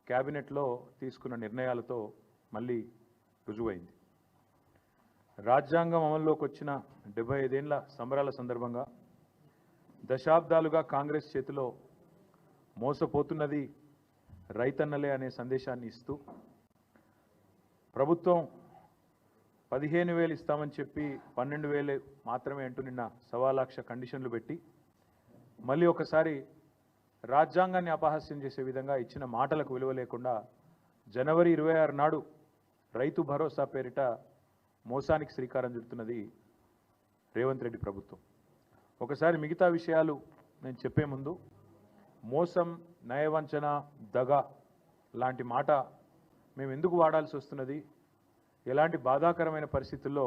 క్యాబినెట్లో తీసుకున్న నిర్ణయాలతో మళ్ళీ రుజువైంది. రాజ్యాంగం అమల్లోకి వచ్చిన 75 ఏళ్ల సంబరాల సందర్భంగా దశాబ్దాలుగా కాంగ్రెస్ చేతిలో మోసపోతున్నది రైతన్నలే అనే సందేశాన్ని ఇస్తూ ప్రభుత్వం 15,000 ఇస్తామని చెప్పి 12,000 మాత్రమే అంటూ నిన్న 1,00,000 కండిషన్లు పెట్టి మళ్ళీ ఒకసారి రాజ్యాంగాన్ని అపహాస్యం చేసే విధంగా ఇచ్చిన మాటలకు విలువ లేకుండా జనవరి 26 నాడు రైతు భరోసా పేరిట మోసానికి శ్రీకారం చుడుతున్నది రేవంత్ రెడ్డి ప్రభుత్వం. ఒకసారి మిగతా విషయాలు నేను చెప్పే ముందు మోసం, నయవంచన, దగ లాంటి మాట మేము ఎందుకు వాడాల్సి వస్తున్నది, ఎలాంటి బాధాకరమైన పరిస్థితుల్లో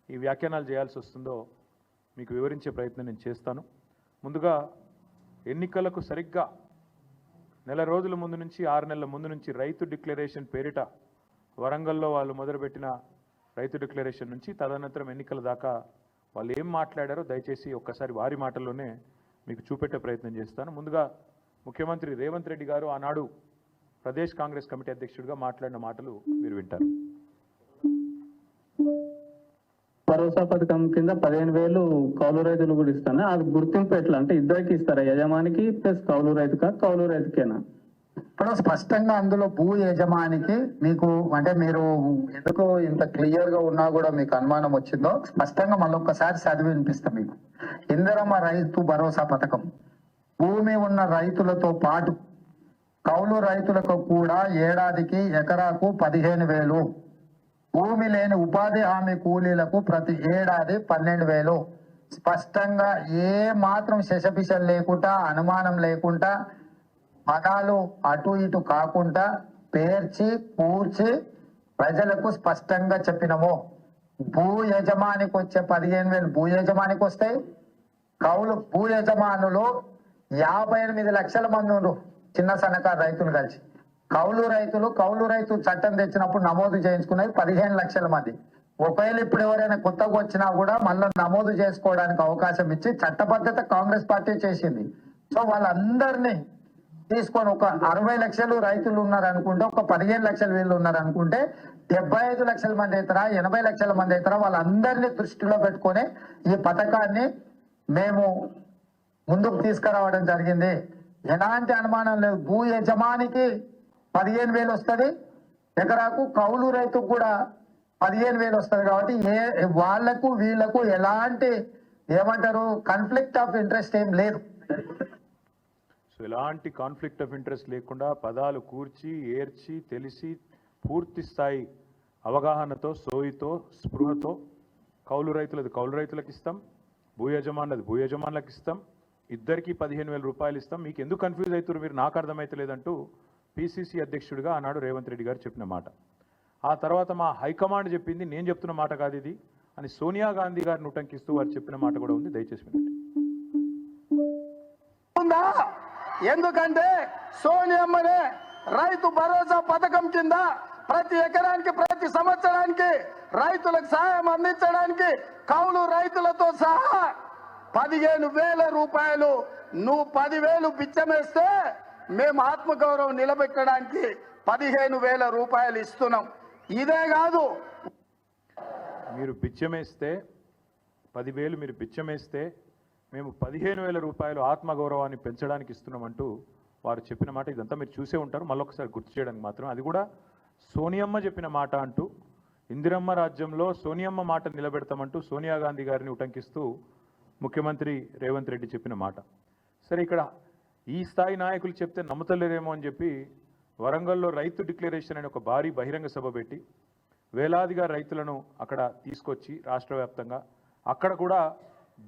ఈ వ్యాఖ్యానాలు చేయాల్సి వస్తుందో మీకు వివరించే ప్రయత్నం నేను చేస్తాను. ముందుగా ఎన్నికలకు సరిగ్గా నెల రోజుల ముందు నుంచి 6 నెలల ముందు నుంచి రైతు డిక్లరేషన్ పేరిట వరంగల్లో వాళ్ళు మొదలుపెట్టిన రైతు డిక్లరేషన్ నుంచి తదనంతరం ఎన్నికల దాకా వాళ్ళు ఏం మాట్లాడారో దయచేసి ఒక్కసారి వారి మాటల్లోనే మీకు చూపెట్టే ప్రయత్నం చేస్తాను. ముందుగా ముఖ్యమంత్రి రేవంత్ రెడ్డి గారు ఆనాడు ప్రదేశ్ కాంగ్రెస్ కమిటీ అధ్యక్షుడిగా మాట్లాడిన మాటలు మీరు వింటారు. భరోసా పథకం కింద 15,000 కౌలు రైతులు కూడా ఇస్తాను. అది గుర్తింపు ఎట్లా అంటే ఇద్దరికి ఇస్తారా, యజమానికి ప్లస్ కౌలు రైతుకా, కౌలు రైతుకేనా? ఇప్పుడు స్పష్టంగా అందులో భూ యజమానికి మీకు అంటే మీరు ఎందుకు ఇంత క్లియర్ గా ఉన్నా కూడా మీకు అనుమానం వచ్చిందో స్పష్టంగా మళ్ళొక్కసారి చదివి వినిపిస్తాం మీకు. ఇందిరమ్మ రైతు భరోసా పథకం భూమి ఉన్న రైతులతో పాటు కౌలు రైతులకు కూడా ఏడాదికి ఎకరాకు 15,000, భూమి లేని ఉపాధి హామీ కూలీలకు ప్రతి ఏడాది 12,000. స్పష్టంగా ఏ మాత్రం శశపిశలు లేకుండా, అనుమానం లేకుండా, పదాలు అటు ఇటు కాకుండా పేర్చి కూర్చి ప్రజలకు స్పష్టంగా చెప్పినము. భూ యజమానికి వచ్చే 15,000 భూ యజమానికి వస్తాయి. భూ యజమానులు 58 లక్షల మంది ఉన్నారు, చిన్న సన్నకారు రైతులు కలిసి. కౌలు రైతు చట్టం తెచ్చినప్పుడు నమోదు చేయించుకునేది 15 లక్షల మంది. ఒకవేళ ఇప్పుడు ఎవరైనా కొత్తగా వచ్చినా కూడా మళ్ళీ నమోదు చేసుకోవడానికి అవకాశం ఇచ్చి చట్టబద్ధత కాంగ్రెస్ పార్టీ చేసింది. సో వాళ్ళందరినీ తీసుకొని ఒక 60 లక్షలు రైతులు ఉన్నారు అనుకుంటే, ఒక 15 లక్షల వీళ్ళు ఉన్నారు అనుకుంటే 75 లక్షల మంది అవుతారా, 80 లక్షల మంది అవుతారా, వాళ్ళందరినీ దృష్టిలో పెట్టుకొని ఈ పథకాన్ని మేము ముందుకు తీసుకురావడం జరిగింది. ఎలాంటి అనుమానం లేదు. భూ యజమానికి 15,000 వస్తుంది ఎకరాకు, కౌలు రైతుకు కూడా 15,000 వస్తుంది. కాబట్టి వాళ్లకు వీళ్లకు ఎలాంటి ఏమంటారు కాన్ఫ్లిక్ట్ ఆఫ్ ఇంట్రెస్ట్ ఏం లేదు. సో ఎలాంటి కాన్ఫ్లిక్ట్ ఆఫ్ ఇంట్రెస్ట్ లేకుండా పదాలు కూర్చి ఏర్చి తెలిసి పూర్తి స్థాయి అవగాహనతో, సోయితో, స్పృహతో కౌలు రైతులది కౌలు రైతులకు ఇస్తాం, భూ యజమానులది భూ యజమానులకు ఇస్తాం, ఇద్దరికి 15,000 రూపాయలు ఇస్తాం. మీకు ఎందుకు కన్ఫ్యూజ్ అవుతారు మీరు, నాకు అర్థమైతలేదంటూ పిసిసి అధ్యక్షుడిగా ఆనాడు రేవంత్ రెడ్డి గారు చెప్పిన మాట. ఆ తర్వాత మా హైకమాండ్ చెప్పింది, నేను చెప్తున్న మాట కాదు ఇది అని సోనియా గాంధీ గారిని ఉటంకిస్తూ వారు చెప్పిన మాట కూడా ఉంది. దయచేసి వినండి. ఎందుకంటే సోనియమ్మనే రైతు భరోసా పథకం కింద ప్రతి ఎకరానికి ప్రతి సంవత్సరానికి రైతులకు సహాయం అందించడానికి కౌలు రైతులతో సహా 15,000 రూపాయలు నువ్వు 10,000 బిచ్చమేస్తే మేము ఆత్మగౌరవం నిలబెట్టడానికి 15,000 రూపాయలు ఇస్తున్నాం. ఇదే కాదు, మీరు బిచ్చమేస్తే 10,000 మీరు బిచ్చమేస్తే మేము 15,000 రూపాయలు ఆత్మగౌరవాన్ని పెంచడానికి ఇస్తున్నామంటూ వారు చెప్పిన మాట. ఇదంతా మీరు చూసే ఉంటారు, మళ్ళొకసారి గుర్తు చేయడానికి మాత్రం. అది కూడా సోనియమ్మ చెప్పిన మాట అంటూ, ఇందిరమ్మ రాజ్యంలో సోనియమ్మ మాట నిలబెడతామంటూ సోనియా గాంధీ గారిని ఉటంకిస్తూ ముఖ్యమంత్రి రేవంత్ రెడ్డి చెప్పిన మాట. సరే, ఇక్కడ ఈ స్థాయి నాయకులు చెప్తే నమ్ముతలేరేమో అని చెప్పి వరంగల్లో రైతు డిక్లరేషన్ అనే ఒక భారీ బహిరంగ సభ పెట్టి వేలాదిగా రైతులను అక్కడ తీసుకొచ్చి రాష్ట్ర వ్యాప్తంగా అక్కడ కూడా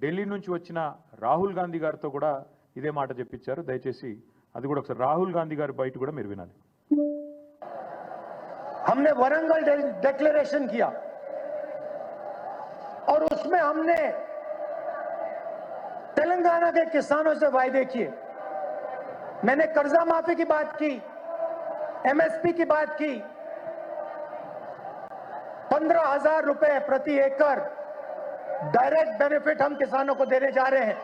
ఢిల్లీ నుంచి వచ్చిన రాహుల్ గాంధీ గారితో కూడా ఇదే మాట చెప్పించారు. దయచేసి అది కూడా ఒకసారి రాహుల్ గాంధీ గారి బయట కూడా మీరు వినాలి. हमने वरंगल डिक्लेरेशन किया और उसमें हमने तेलंगाना के किसानों से वायदे किए. मैंने कर्जा माफी की बात की, एमएसपी की बात की, 15,000 रुपए प्रति एकड़ डायरेक्ट बेनिफिट हम किसानों को देने जा रहे हैं.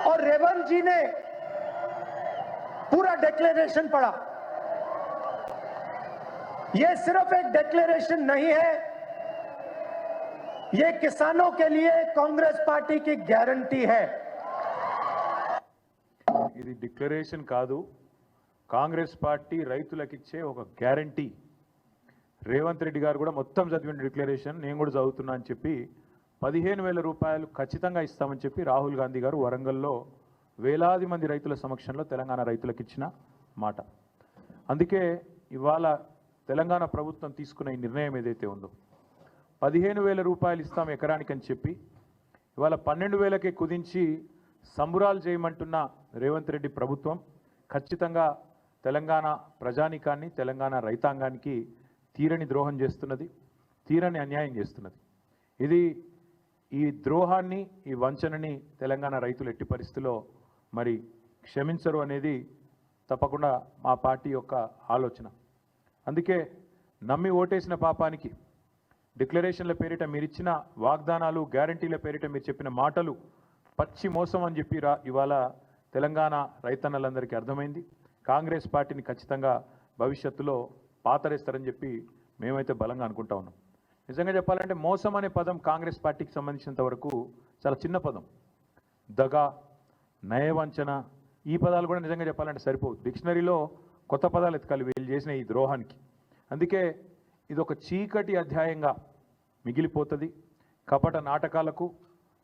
और रेवंत जी ने पूरा डिक्लेरेशन पढ़ा। ये सिर्फ एक डिक्लेरेशन नहीं है, ये किसानों के लिए कांग्रेस पार्टी की गारंटी है। ఇది డిక్లరేషన్ కాదు, కాంగ్రెస్ పార్టీ రైతులకిచ్చే ఒక గ్యారంటీ. రేవంత్ రెడ్డి గారు కూడా మొత్తం చదివిన డిక్లరేషన్ నేను కూడా చదువుతున్నా అని చెప్పి 15,000 రూపాయలు ఖచ్చితంగా ఇస్తామని చెప్పి రాహుల్ గాంధీ గారు వరంగల్లో వేలాది మంది రైతుల సమక్షంలో తెలంగాణ రైతులకు ఇచ్చిన మాట. అందుకే ఇవాళ తెలంగాణ ప్రభుత్వం తీసుకున్న ఈ నిర్ణయం ఏదైతే ఉందో 15,000 రూపాయలు ఇస్తాం ఎకరానికి అని చెప్పి ఇవాళ 12,000కే కుదించి సంబురాలు చేయమంటున్న రేవంత్ రెడ్డి ప్రభుత్వం ఖచ్చితంగా తెలంగాణ ప్రజానీకాన్ని, తెలంగాణ రైతాంగానికి తీరని ద్రోహం చేస్తున్నది, తీరని అన్యాయం చేస్తున్నది. ఈ ద్రోహాన్ని, ఈ వంచనని తెలంగాణ రైతులు ఎట్టి పరిస్థితిలో మరి క్షమించరు అనేది తప్పకుండా మా పార్టీ యొక్క ఆలోచన. అందుకే నమ్మి ఓటేసిన పాపానికి డిక్లరేషన్ల పేరిట మీరిచ్చిన వాగ్దానాలు, గ్యారంటీల పేరిట మీరు చెప్పిన మాటలు పచ్చి మోసం అని చెప్పి ఇవాళ తెలంగాణ రైతన్నలందరికీ అర్థమైంది. కాంగ్రెస్ పార్టీని ఖచ్చితంగా భవిష్యత్తులో పాతరేస్తారని చెప్పి మేమైతే బలంగా అనుకుంటా ఉన్నాం. నిజంగా చెప్పాలంటే మోసం అనే పదం కాంగ్రెస్ పార్టీకి సంబంధించినంత వరకు చాలా చిన్న పదం. దగా, నయవంచన, ఈ పదాలు కూడా నిజంగా చెప్పాలంటే సరిపోవు. డిక్షనరీలో కొత్త పదాలు ఎతకాలి వీళ్ళు చేసిన ఈ ద్రోహానికి. అందుకే ఇది ఒక చీకటి అధ్యాయంగా మిగిలిపోతుంది. కపట నాటకాలకు,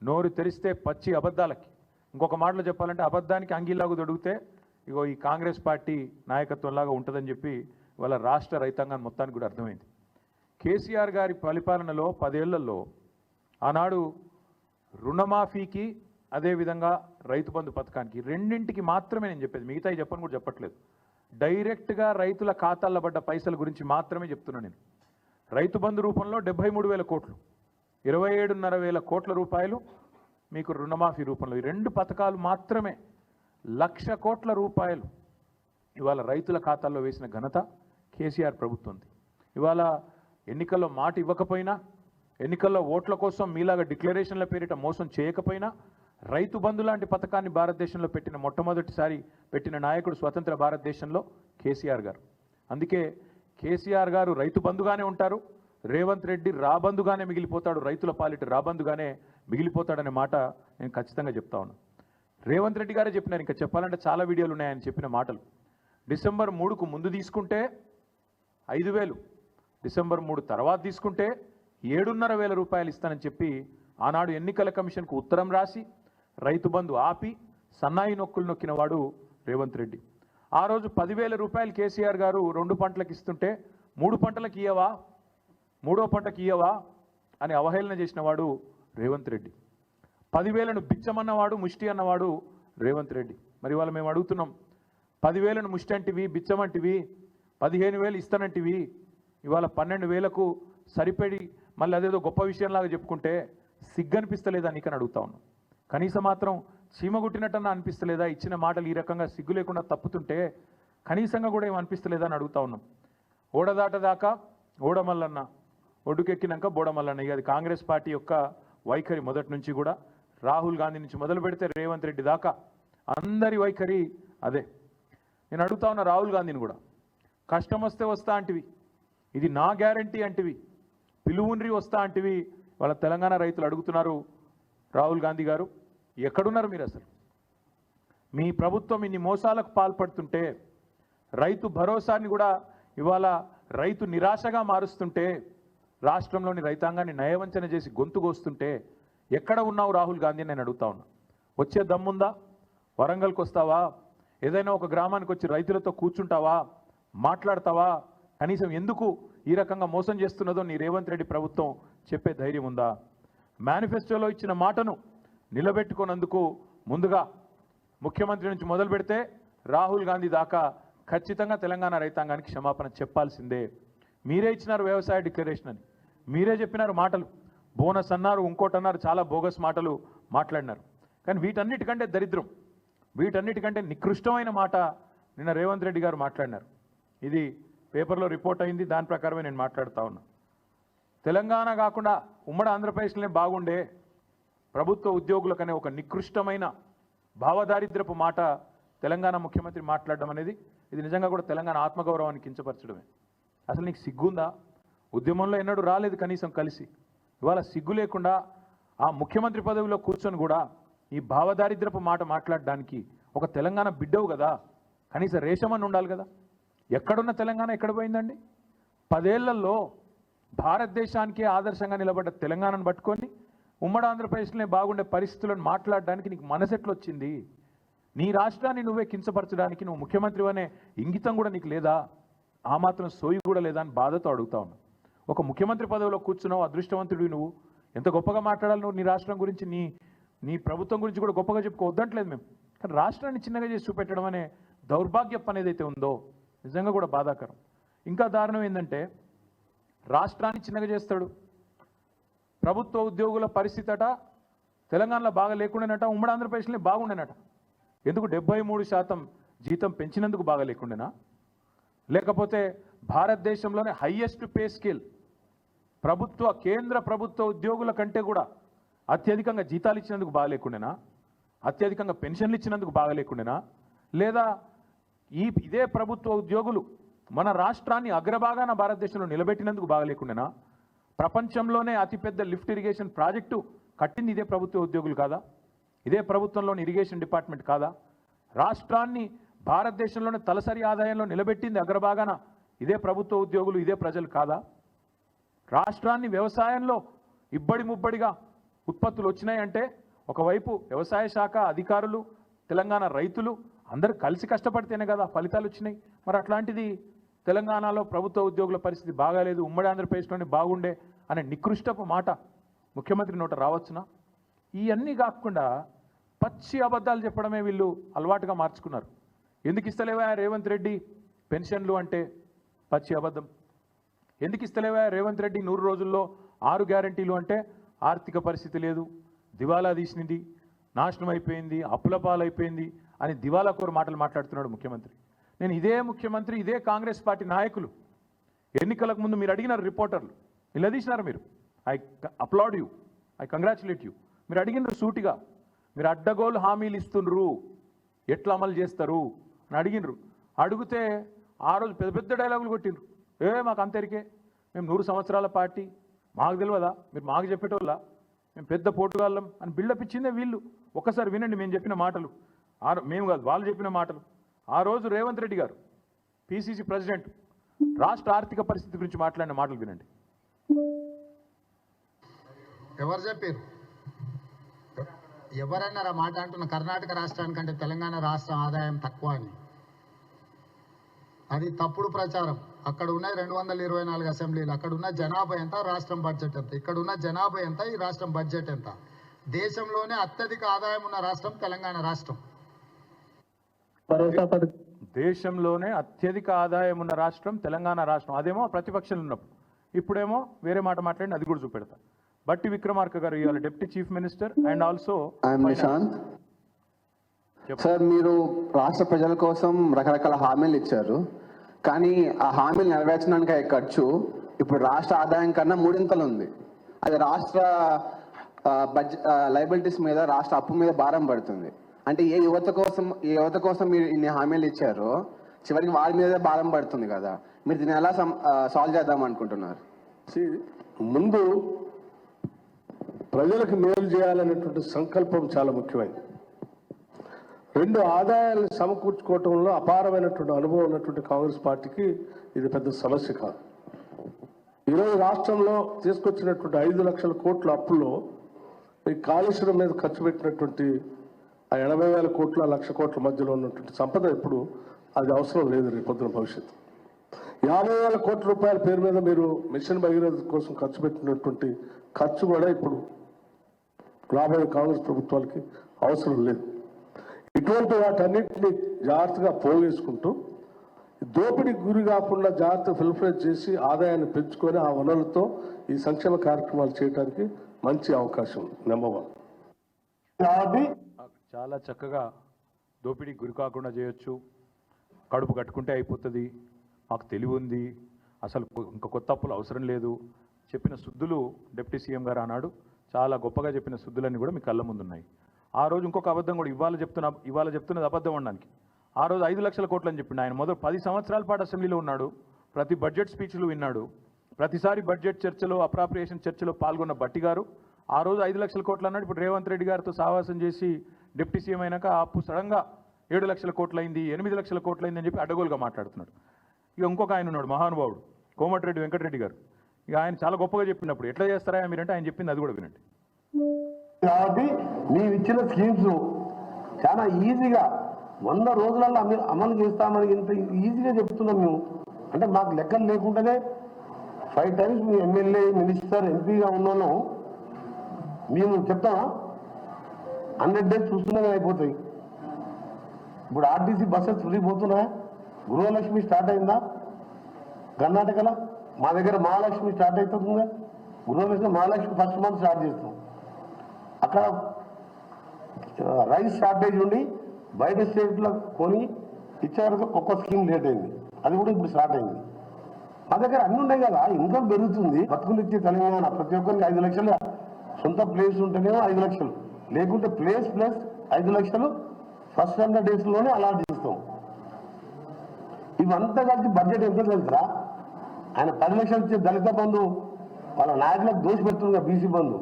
నోరు తెరిస్తే పచ్చి అబద్ధాలకి, ఇంకొక మాటలో చెప్పాలంటే అబద్ధానికి అంగీలాగు దొడిగితే ఇగో ఈ కాంగ్రెస్ పార్టీ నాయకత్వంలాగా ఉంటుందని చెప్పి వాళ్ళ రాష్ట్ర రైతాంగాన్ని మొత్తానికి కూడా అర్థమైంది. కేసీఆర్ గారి పరిపాలనలో 10 ఏళ్లలో ఆనాడు రుణమాఫీకి, అదేవిధంగా రైతు బంధు పథకానికి రెండింటికి మాత్రమే నేను చెప్పేది, మిగతాయి చెప్పని కూడా చెప్పట్లేదు. డైరెక్ట్గా రైతుల ఖాతాల్లో పడ్డ పైసల గురించి మాత్రమే చెప్తున్నాను నేను. రైతు బంధు రూపంలో 73,000 కోట్లు, 27,500 కోట్ల రూపాయలు మీకు రుణమాఫీ రూపంలో. ఈ 2 పథకాలు మాత్రమే 1,00,000 కోట్ల రూపాయలు ఇవాళ రైతుల ఖాతాల్లో వేసిన ఘనత కేసీఆర్ ప్రభుత్వంది. ఇవాళ ఎన్నికల్లో మాట ఇవ్వకపోయినా, ఎన్నికల్లో ఓట్ల కోసం మీలాగా డిక్లరేషన్ల పేరిట మోసం చేయకపోయినా, రైతు బంధు లాంటి పథకాన్ని భారతదేశంలో పెట్టిన మొట్టమొదటిసారి పెట్టిన నాయకుడు స్వతంత్ర భారతదేశంలో కేసీఆర్ గారు. అందుకే కేసీఆర్ గారు రైతు బంధుగానే ఉంటారు, రేవంత్ రెడ్డి రాబందుగానే మిగిలిపోతాడు, రైతుల పాలిట రాబందుగానే మిగిలిపోతాడనే మాట నేను ఖచ్చితంగా చెప్తా ఉన్నాను. రేవంత్ రెడ్డి గారే చెప్పినారు, ఇంకా చెప్పాలంటే చాలా వీడియోలు ఉన్నాయని చెప్పిన మాటలు. డిసెంబర్ 3కు ముందు తీసుకుంటే 5,000, డిసెంబర్ 3 తర్వాత తీసుకుంటే 7,500 రూపాయలు ఇస్తానని చెప్పి ఆనాడు ఎన్నికల కమిషన్కు ఉత్తరం రాసి రైతు బంధు ఆపి సన్నాయి నొక్కులు నొక్కిన వాడు రేవంత్ రెడ్డి. ఆ రోజు 10,000 రూపాయలు కేసీఆర్ గారు 2 పంటలకు ఇస్తుంటే 3 పంటలకు ఇయ్యవా, 3వ పంటకి ఇయ్యవా అని అవహేళన చేసిన వాడు రేవంత్ రెడ్డి. 10,000ను బిచ్చమన్నవాడు, ముష్టి అన్నవాడు రేవంత్ రెడ్డి. మరి ఇవాళ మేము అడుగుతున్నాం, 10,000ను ముష్టి అంటివి, బిచ్చమంటివి, 15,000 ఇస్తానంటివి, ఇవాళ 12,000కు సరిపడి మళ్ళీ అదేదో గొప్ప విషయంలాగా చెప్పుకుంటే సిగ్గనిపిస్తలేదా నీకని అడుగుతా ఉన్నాం. కనీసం మాత్రం చీమగుట్టినట్టన్నా అనిపిస్తలేదా? ఇచ్చిన మాటలు ఈ రకంగా సిగ్గు లేకుండా తప్పుతుంటే కనీసంగా కూడా ఏం అనిపిస్తలేదా అని అడుగుతా ఉన్నాం. ఓడదాటదాకా ఓడమల్లన్న, ఒడ్డుకెక్కినాక బోడమల్లన్న. ఇక అది కాంగ్రెస్ పార్టీ యొక్క వైఖరి మొదటి నుంచి కూడా. రాహుల్ గాంధీ నుంచి మొదలు పెడితే రేవంత్ రెడ్డి దాకా అందరి వైఖరి అదే. నేను అడుగుతా ఉన్నా రాహుల్ గాంధీని కూడా, కష్టం వస్తే వస్తా అంటివి, ఇది నా గ్యారంటీ అంటివి, పిలువుండ్రి వస్తా అంటివి. వాళ్ళ తెలంగాణ రైతులు అడుగుతున్నారు, రాహుల్ గాంధీ గారు ఎక్కడున్నారు మీరు? అసలు మీ ప్రభుత్వం ఇన్ని మోసాలకు పాల్పడుతుంటే, రైతు భరోసాని కూడా ఇవాళ రైతు నిరాశగా మారుస్తుంటే, రాష్ట్రంలోని రైతాంగాన్ని నయవంచన చేసి గొంతుకొస్తుంటే ఎక్కడ ఉన్నావు రాహుల్ గాంధీ? నేను అడుగుతా ఉన్నా. వచ్చే దమ్ముందా? వరంగల్కి వస్తావా? ఏదైనా ఒక గ్రామానికి వచ్చి రైతులతో కూర్చుంటావా? మాట్లాడతావా? కనీసం ఎందుకు ఈ రకంగా మోసం చేస్తున్నదో నీ రేవంత్ రెడ్డి ప్రభుత్వం చెప్పే ధైర్యం ఉందా? మేనిఫెస్టోలో ఇచ్చిన మాటను నిలబెట్టుకున్నందుకు ముందుగా ముఖ్యమంత్రి నుంచి మొదలు పెడితే రాహుల్ గాంధీ దాకా ఖచ్చితంగా తెలంగాణ రైతాంగానికి క్షమాపణ చెప్పాల్సిందే. మీరే ఇచ్చినారు వ్యవసాయ డిక్లరేషన్ అని, మీరే చెప్పినారు మాటలు, బోనస్ అన్నారు, ఇంకోటి అన్నారు, చాలా బోగస్ మాటలు మాట్లాడినారు. కానీ వీటన్నిటికంటే దరిద్రం, వీటన్నిటికంటే నికృష్టమైన మాట నిన్న రేవంత్ రెడ్డి గారు మాట్లాడినారు. ఇది పేపర్లో రిపోర్ట్ అయింది, దాని ప్రకారమే నేను మాట్లాడుతూ ఉన్నా. తెలంగాణ కాకుండా ఉమ్మడి ఆంధ్రప్రదేశ్లోనే బాగుండే ప్రభుత్వ ఉద్యోగులకనే ఒక నికృష్టమైన భావదారిద్రపు మాట తెలంగాణ ముఖ్యమంత్రి మాట్లాడడం అనేది ఇది నిజంగా కూడా తెలంగాణ ఆత్మగౌరవాన్ని కించపరచడమే. అసలు నీకు సిగ్గుందా? ఉద్యమంలో ఎన్నడూ రాలేదు కనీసం కలిసి. ఇవాళ సిగ్గు లేకుండా ఆ ముఖ్యమంత్రి పదవిలో కూర్చొని కూడా ఈ భావదారిద్రపు మాట మాట్లాడడానికి ఒక తెలంగాణ బిడ్డవు కదా, కనీసం రేషమని ఉండాలి కదా. ఎక్కడున్న తెలంగాణ ఎక్కడ పోయిందండి? 10 ఏళ్లలో భారతదేశానికే ఆదర్శంగా నిలబడ్డ తెలంగాణను పట్టుకొని ఉమ్మడి ఆంధ్రప్రదేశ్లోనే బాగుండే పరిస్థితులను మాట్లాడడానికి నీకు మనసెట్లొచ్చింది? నీ రాష్ట్రాన్ని నువ్వే కించపరచడానికి నువ్వు ముఖ్యమంత్రి అనే ఇంగితం కూడా నీకు లేదా? ఆ మాత్రం సోయి కూడా లేదా అని బాధతో అడుగుతా ఉన్నా. ఒక ముఖ్యమంత్రి పదవిలో కూర్చున్నావు, అదృష్టవంతుడివి నువ్వు. ఎంత గొప్పగా మాట్లాడాలి నువ్వు నీ రాష్ట్రం గురించి, నీ ప్రభుత్వం గురించి కూడా గొప్పగా చెప్పుకోవద్దంటలేదు మేము. కానీ రాష్ట్రాన్ని చిన్నగా చేసి చూపెట్టడం అనే దౌర్భాగ్యం అనేది అయితే ఉందో నిజంగా కూడా బాధాకరం. ఇంకా దారుణం ఏంటంటే రాష్ట్రాన్ని చిన్నగా చేస్తాడు. ప్రభుత్వ ఉద్యోగుల పరిస్థితి అట తెలంగాణలో బాగా లేకుండానట, ఉమ్మడి ఆంధ్రప్రదేశ్లో బాగుండేనట. ఎందుకు 73% జీతం పెంచినందుకు బాగా లేకుండేనా? లేకపోతే భారతదేశంలోనే హైయెస్ట్ పే స్కేల్ కేంద్ర ప్రభుత్వ ఉద్యోగుల కంటే కూడా అత్యధికంగా జీతాలు ఇచ్చినందుకు బాగా లేకుండేనా? అత్యధికంగా పెన్షన్లు ఇచ్చినందుకు బాగా లేకుండేనా? లేదా ఇదే ప్రభుత్వ ఉద్యోగులు మన రాష్ట్రాన్ని అగ్రభాగాన భారతదేశంలో నిలబెట్టినందుకు బాగా లేకుండేనా? ప్రపంచంలోనే అతిపెద్ద లిఫ్ట్ ఇరిగేషన్ ప్రాజెక్టు కట్టింది ఇదే ప్రభుత్వ ఉద్యోగులు కాదా? ఇదే ప్రభుత్వంలోని ఇరిగేషన్ డిపార్ట్మెంట్ కాదా? రాష్ట్రాన్ని భారతదేశంలోనే తలసరి ఆదాయంలో నిలబెట్టింది అగ్రభాగాన ఇదే ప్రభుత్వ ఉద్యోగులు, ఇదే ప్రజలు కాదా? రాష్ట్రాన్ని వ్యవసాయంలో ఇబ్బడి ముబ్బడిగా ఉత్పత్తులు వచ్చినాయంటే ఒకవైపు వ్యవసాయ శాఖ అధికారులు, తెలంగాణ రైతులు అందరూ కలిసి కష్టపడితేనే కదా ఫలితాలు వచ్చినాయి. మరి అట్లాంటిది తెలంగాణలో ప్రభుత్వ ఉద్యోగుల పరిస్థితి బాగాలేదు, ఉమ్మడి ఆంధ్రప్రదేశ్లోనే బాగుండే అనే నికృష్టపు మాట ముఖ్యమంత్రి నోట రావచ్చునా? ఇవన్నీ కాకుండా పచ్చి అబద్ధాలు చెప్పడమే వీళ్ళు అలవాటుగా మార్చుకున్నారు. ఎందుకు ఇస్తలేవా రేవంత్ రెడ్డి పెన్షన్లు అంటే పచ్చి అబద్ధం. ఎందుకు ఇస్తలేవా రేవంత్ రెడ్డి 100 రోజుల్లో 6 గ్యారంటీలు అంటే ఆర్థిక పరిస్థితి లేదు, దివాలా తీసినది, నాశనం అయిపోయింది, అప్పుల పాలైపోయింది అని దివాలా కోరు మాటలు మాట్లాడుతున్నాడు ముఖ్యమంత్రి. నేను ఇదే ముఖ్యమంత్రి, ఇదే కాంగ్రెస్ పార్టీ నాయకులు ఎన్నికలకు ముందు మీరు అడిగినారు, రిపోర్టర్లు నిలదీసినారు. మీరు I applaud you, I congratulate you. మీరు అడిగినారు సూటిగా, మీరు అడ్డగోలు హామీలు ఇస్తున్నారు, ఎట్లా అమలు చేస్తారు అని అడిగినారు. అడిగితే ఆ రోజు పెద్ద పెద్ద డైలాగులు కొట్టిండ్రు. మాకు అంతరికే, మేము 100 సంవత్సరాల పార్టీ, మాకు తెలియదా, మీరు మాకు చెప్పేటోళ్ళ, మేము పెద్ద పోటుగాళ్ళం అని బిల్డప్ ఇచ్చిందే వీళ్ళు. ఒక్కసారి వినండి మేము చెప్పిన మాటలు. మేము కాదు, వాళ్ళు చెప్పిన మాటలు. ఆ రోజు రేవంత్ రెడ్డి గారు పిసిసి ప్రెసిడెంట్ రాష్ట్ర ఆర్థిక పరిస్థితి గురించి మాట్లాడిన మాటలు వినండి. ఎవరు చెప్పారు? ఎవరన్నారు ఆ మాట? అంటున్న కర్ణాటక రాష్ట్రానికంటే తెలంగాణ రాష్ట్రం ఆదాయం తక్కువ అని. అది తప్పుడు ప్రచారం. అక్కడ ఉన్న 224 అసెంబ్లీలు, అక్కడ ఉన్న జనాభా ఎంత, రాష్ట్రం బడ్జెట్ ఎంత, ఇక్కడ ఉన్న జనాభా ఎంత, ఈ రాష్ట్రం బడ్జెట్ ఎంత. దేశంలోనే అత్యధిక ఆదాయం ఉన్న రాష్ట్రం తెలంగాణ రాష్ట్రం. దేశంలోనే అత్యధిక ఆదాయం ఉన్న రాష్ట్రం తెలంగాణ రాష్ట్రం. అదేమో ప్రతిపక్షంలో ఉన్నప్పుడు, ఇప్పుడేమో వేరే మాట మాట్లాడి అది కూడా చూపెడతా. బట్టి విక్రమార్క గారు ఇవాళ deputy chief minister and also Nishant sir, మీరు రాష్ట్ర ప్రజల కోసం రకరకాల హామీలు ఇచ్చారు, కానీ ఆ హామీలు నెరవేర్చడానికి అయ్యే ఖర్చు ఇప్పుడు రాష్ట్ర ఆదాయం కన్నా 3 ఉంది. అది రాష్ట్ర లయబిలిటీస్ మీద, రాష్ట్ర అప్పు మీద భారం పడుతుంది. అంటే ఏ యువత కోసం మీరు ఇన్ని హామీలు ఇచ్చారో చివరికి వారి మీదే భారం పడుతుంది కదా. మీరు దీన్ని ఎలా సాల్వ్ చేద్దాం అనుకుంటున్నారు? ముందు ప్రజలకు మేలు చేయాలనేటువంటి సంకల్పం చాలా ముఖ్యమైనది. 2 ఆదాయాలను సమకూర్చుకోవటంలో అపారమైనటువంటి అనుభవం ఉన్నటువంటి కాంగ్రెస్ పార్టీకి ఇది పెద్ద సమస్య కాదు. ఈరోజు రాష్ట్రంలో తీసుకొచ్చినటువంటి 5 లక్షల కోట్ల అప్పుల్లో ఈ కాళేశ్వరం మీద ఖర్చు పెట్టినటువంటి ఆ 80,000 కోట్ల 1,00,000 కోట్ల మధ్యలో ఉన్నటువంటి సంపద ఇప్పుడు అది అవసరం లేదు. రేపు పొద్దున భవిష్యత్తు 50,000 కోట్ల రూపాయల పేరు మీద మీరు మిషన్ భగీరథ కోసం ఖర్చు పెట్టినటువంటి ఖర్చు కూడా ఇప్పుడు రాబోయే కాంగ్రెస్ ప్రభుత్వాలకి అవసరం లేదు. ఇటువంటి వాటన్నిటిని జాగ్రత్తగా పోగేసుకుంటూ దోపిడీకి గురి కాకుండా జాగ్రత్త ఫిల్ఫ్రేజ్ చేసి ఆదాయాన్ని పెంచుకొని ఆ వనరులతో ఈ సంక్షేమ కార్యక్రమాలు చేయడానికి మంచి అవకాశం ఉంది. నెంబర్ 1. చాలా చక్కగా దోపిడీకి గురి కాకుండా చేయొచ్చు, కడుపు కట్టుకుంటే అయిపోతుంది, మాకు తెలివి ఉంది, అసలు ఇంకా కొత్త అప్పులు అవసరం లేదు చెప్పిన శుద్ధులు డిప్యూటీ సీఎం గారు అన్నాడు. చాలా గొప్పగా చెప్పిన శుద్ధులన్నీ కూడా మీ కళ్ళ ముందు ఉన్నాయి. ఆ రోజు ఇంకొక అబద్ధం కూడా ఇవాళ చెప్తున్నది అబద్ధం అనడానికి. ఆ రోజు 5 లక్షల కోట్లు అని చెప్పిండు. ఆయన మొదలు 10 సంవత్సరాల పాటు అసెంబ్లీలో ఉన్నాడు, ప్రతి బడ్జెట్ స్పీచ్లు విన్నాడు, ప్రతిసారి బడ్జెట్ చర్చలో అప్రాప్రియేషన్ చర్చలో పాల్గొన్న బట్టి గారు ఆ రోజు 5 లక్షల కోట్లు అన్నాడు. ఇప్పుడు రేవంత్ రెడ్డి గారితో సావాసం చేసి డిప్యూటీ సీఎం అయినాక ఆ అప్పు సడన్గా 7 లక్షల కోట్లు అయింది, 8 లక్షల కోట్లు అయింది అని చెప్పి అడ్డగోలుగా మాట్లాడుతున్నాడు. ఇక ఇంకొక ఆయన ఉన్నాడు మహానుభావుడు కోమటిరెడ్డి వెంకటరెడ్డి గారు. ఇక ఆయన చాలా గొప్పగా చెప్పినప్పుడు ఎట్లా చేస్తారా మీరంటే ఆయన చెప్పింది అది కూడా వినండి. కాబట్టి మేము ఇచ్చిన స్కీమ్స్ చాలా ఈజీగా 100 రోజులలో అమలు చేస్తామని ఇంత ఈజీగా చెప్తున్నాం మేము. అంటే మాకు లెక్కలు లేకుండానే 5 times మీ ఎమ్మెల్యే మినిస్టర్ ఎంపీగా ఉన్నాను మేము చెప్తామా? 100 days చూస్తున్నామే అయిపోతాయి. ఇప్పుడు ఆర్టీసీ బస్సెస్ ఫ్రీ పోతున్నాయా? గృహలక్ష్మి స్టార్ట్ అయిందా? కర్ణాటకలో మా దగ్గర మహాలక్ష్మి స్టార్ట్ అవుతుందా? గృహలక్ష్మి మహాలక్ష్మి ఫస్ట్ మంత్ స్టార్ట్ చేస్తాం. అక్కడ రైస్ షార్టేజ్ ఉండి బయట స్టేట్లో కొని ఇచ్చే వరకు ఒక్క స్కీమ్ లేట్ అయింది, అది కూడా ఇప్పుడు స్టార్ట్ అయింది. మా దగ్గర అన్ని ఉన్నాయి కదా, ఇన్కమ్ పెరుగుతుంది. బతుకునిచ్చే తెలంగాణ ప్రతి ఒక్కరికి 5 లక్షలు సొంత ప్లేస్ ఉంటేనేమో 5 లక్షలు, లేకుంటే ప్లేస్ ప్లస్ 5 లక్షలు ఫస్ట్ 100 days లోనే అలాట్ చేస్తాం. ఇవంతా కలిసి బడ్జెట్ ఎంత తెలుసా? ఆయన 10 లక్షలు ఇచ్చే దళిత బంధు వాళ్ళ నాయకులకు దోషి పెడుతుంది, బీసీ బంధు,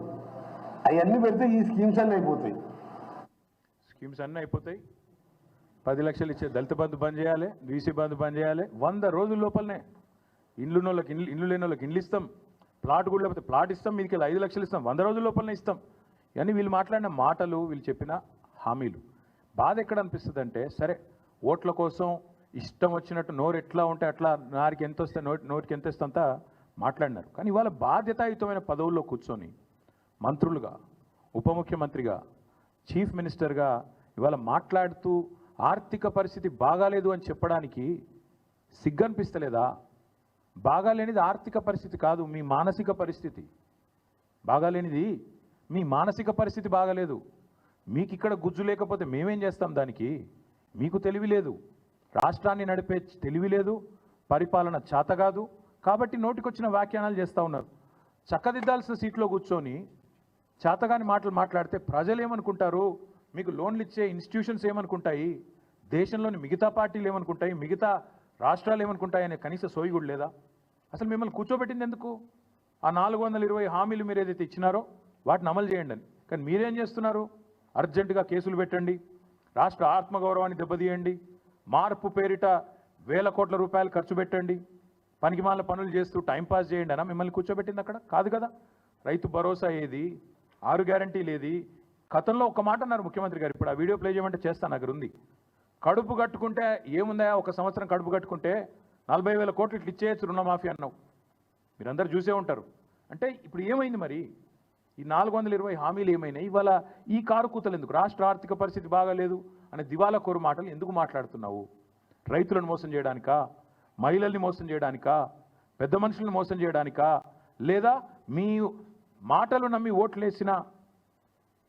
అవన్నీ పెడితే ఈ స్కీమ్స్ అన్నీ అయిపోతాయి. స్కీమ్స్ అన్నీ అయిపోతాయి. 10 లక్షలు ఇచ్చే దళిత బంధు బంద్ చేయాలి, బీసీ బంధు బంద్ చేయాలి. 100 రోజుల లోపలనే ఇండ్లు లేని వాళ్ళకి ఇండ్లు ఇస్తాం, ప్లాట్ కూడా లేకపోతే ప్లాట్ ఇస్తాం, మీదికి 5 లక్షలు ఇస్తాం, 100 రోజుల లోపలనే ఇస్తాం. ఇవన్నీ వీళ్ళు మాట్లాడిన మాటలు, వీళ్ళు చెప్పిన హామీలు. బాధ ఎక్కడ అనిపిస్తుంది అంటే, సరే ఓట్ల కోసం ఇష్టం వచ్చినట్టు నోరు ఎట్లా ఉంటే అట్లా నారికి ఎంత వస్తే నోటికి ఎంత ఇస్తంతా మాట్లాడినారు. కానీ ఇవాళ బాధ్యతాయుతమైన పదవుల్లో కూర్చొని మంత్రులుగా, ఉప ముఖ్యమంత్రిగా, చీఫ్ మినిస్టర్గా ఇవాళ మాట్లాడుతూ ఆర్థిక పరిస్థితి బాగాలేదు అని చెప్పడానికి సిగ్గనిపిస్తలేదా? బాగాలేనిది ఆర్థిక పరిస్థితి కాదు, మీ మానసిక పరిస్థితి. బాగాలేనిది మీ మానసిక పరిస్థితి బాగాలేదు. మీకు ఇక్కడ గుజ్జు లేకపోతే మేమేం చేస్తాం దానికి? మీకు తెలివి లేదు, రాష్ట్రాన్ని నడిపే తెలివి లేదు, పరిపాలన చేత కాదు. కాబట్టి నోటికొచ్చిన వ్యాఖ్యానాలు చేస్తూ ఉన్నారు. చక్కదిద్దాల్సిన సీట్లో కూర్చొని చేతగాని మాటలు మాట్లాడితే ప్రజలు ఏమనుకుంటారు? మీకు లోన్లు ఇచ్చే ఇన్స్టిట్యూషన్స్ ఏమనుకుంటాయి? దేశంలోని మిగతా పార్టీలు ఏమనుకుంటాయి? మిగతా రాష్ట్రాలు ఏమనుకుంటాయి అనే కనీస సోయి కూడా లేదా? అసలు మిమ్మల్ని కూర్చోబెట్టింది ఎందుకు? ఆ 420 హామీలు మీరు ఏదైతే ఇచ్చినారో వాటిని అమలు చేయండి అని. కానీ మీరేం చేస్తున్నారు? అర్జెంటుగా కేసులు పెట్టండి, రాష్ట్ర ఆత్మగౌరవాన్ని దెబ్బతీయండి, మార్పు పేరిట వేల కోట్ల రూపాయలు ఖర్చు పెట్టండి, పనికిమాల పనులు చేస్తూ టైంపాస్ చేయండి అన్న మిమ్మల్ని కూర్చోబెట్టింది అక్కడ? కాదు కదా. రైతు భరోసా ఏది, 6 గ్యారంటీలు ఏది? గతంలో ఒక మాట అన్నారు ముఖ్యమంత్రి గారు, ఇప్పుడు ఆ వీడియో ప్లే చేయమంటే చేస్తాను, దగ్గర ఉంది. కడుపు కట్టుకుంటే ఏముందా, ఒక సంవత్సరం కడుపు కట్టుకుంటే 40,000 కోట్లు ఇట్లా ఇచ్చేయచ్చు రుణమాఫీ అన్నావు. మీరందరూ చూసే ఉంటారు. అంటే ఇప్పుడు ఏమైంది మరి? ఈ 420 హామీలు ఏమైనాయి? ఇవాళ ఈ కారు కూతలు ఎందుకు? రాష్ట్ర ఆర్థిక పరిస్థితి బాగాలేదు అనే దివాలా కోరు మాటలు ఎందుకు మాట్లాడుతున్నావు? రైతులను మోసం చేయడానికా? మహిళల్ని మోసం చేయడానికా? పెద్ద మనుషులను మోసం చేయడానికా? లేదా మీ మాటలు నమ్మి ఓట్లేసిన